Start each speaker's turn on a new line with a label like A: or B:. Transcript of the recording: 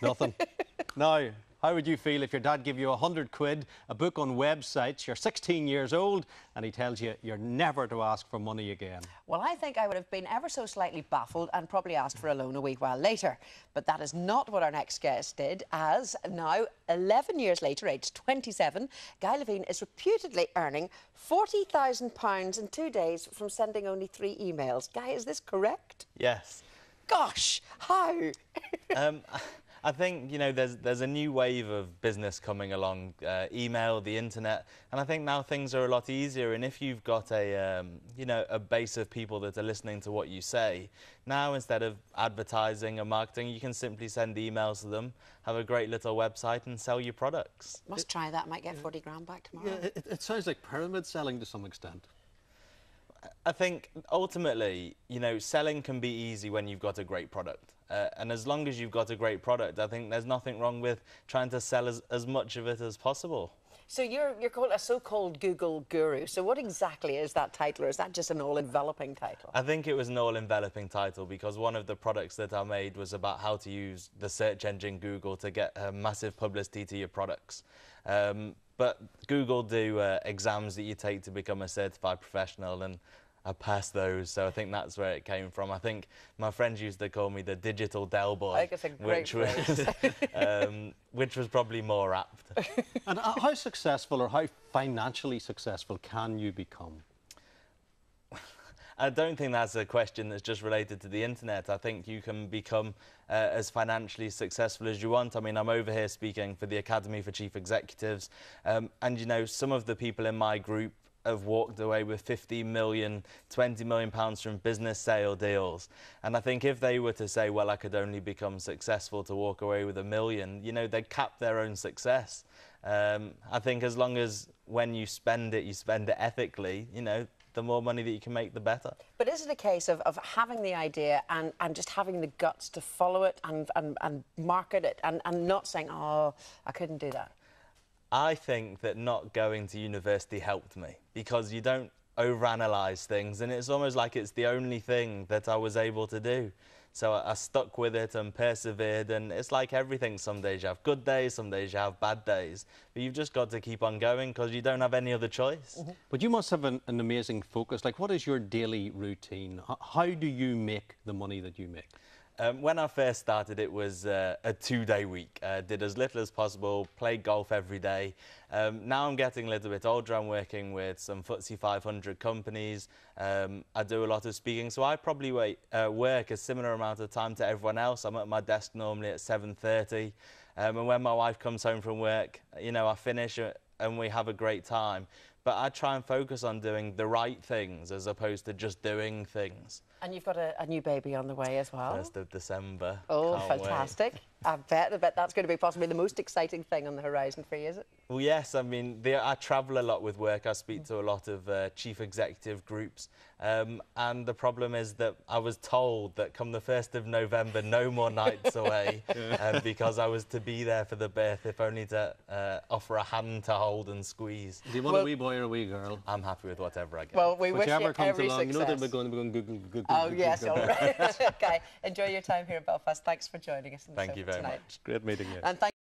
A: Nothing. Now, how would you feel if your dad gave you 100 quid, a book on websites, you're 16 years old, and he tells you you're never to ask for money again?
B: Well, I think I would have been ever so slightly baffled and probably asked for a loan a wee while later. But that is not what our next guest did, as now, 11 years later, aged 27, Guy Levine is reputedly earning £40,000 in 2 days from sending only 3 emails. Guy, is this correct?
C: Yes.
B: Gosh, how?
C: I think, you know, there's a new wave of business coming along, email, the internet, and I think now things are a lot easier. And if you've got a, you know, a base of people that are listening to what you say, now instead of advertising and marketing, you can simply send emails to them, have a great little website and sell your products.
B: Must try that, might get 40 grand back tomorrow.
A: Yeah, it sounds like pyramid selling to some extent.
C: I think ultimately, you know, selling can be easy when you've got a great product. And as long as you've got a great product, I think there's nothing wrong with trying to sell as much of it as possible.
B: So you're called a so-called Google guru. So what exactly is that title, or is that just an all-enveloping title?
C: I think it was an all-enveloping title because one of the products that I made was about how to use the search engine Google to get massive publicity to your products. But Google do exams that you take to become a certified professional, and I passed those, so I think that's where it came from. I think my friends used to call me the digital Del Boy,
B: I think it's a great phrase.
C: which was probably more apt.
A: And how successful or how financially successful can you become?
C: I don't think that's a question that's just related to the internet. I think you can become as financially successful as you want. I mean, I'm over here speaking for the Academy for Chief Executives, and you know, some of the people in my group have walked away with 50 million, 20 million pounds from business sale deals. And I think if they were to say, well, I could only become successful to walk away with $1 million, you know, they'd cap their own success. I think as long as when you spend it ethically, you know, the more money that you can make, the better.
B: But is it a case of having the idea and just having the guts to follow it and market it and not saying, oh, I couldn't do that?
C: I think that not going to university helped me because you don't overanalyze things, and it's almost like it's the only thing that I was able to do. So I stuck with it and persevered, and it's like everything. Some days you have good days, some days you have bad days, but you've just got to keep on going because you don't have any other choice.
A: Mm-hmm. But you must have an amazing focus. Like, what is your daily routine? How do you make the money that you make?
C: When I first started, it was a 2-day week. Did as little as possible, played golf every day. Now I'm getting a little bit older. I'm working with some FTSE 500 companies. I do a lot of speaking, so I probably work a similar amount of time to everyone else. I'm at my desk normally at 7:30. And when my wife comes home from work, you know, I finish and we have a great time. But I try and focus on doing the right things as opposed to just doing things.
B: And you've got a new baby on the way as well.
C: 1st of December.
B: Oh,
C: Can't
B: fantastic. Wait. I bet that's going to be possibly the most exciting thing on the horizon for you, is it?
C: Well, yes. I mean, I travel a lot with work. I speak to a lot of chief executive groups. And the problem is that I was told that come the 1st of November, no more nights away, because I was to be there for the birth, if only to offer a hand to hold and squeeze.
A: Do you want a wee boy or a wee girl?
C: I'm happy with whatever I get.
B: Well, we wish you
A: comes
B: every
A: along,
B: success.
A: you know that we're going Google.
B: Oh, yes, all right. Okay, enjoy your time here in Belfast. Thanks for joining us.
C: Thank you very much.
A: Great meeting you.
B: And thank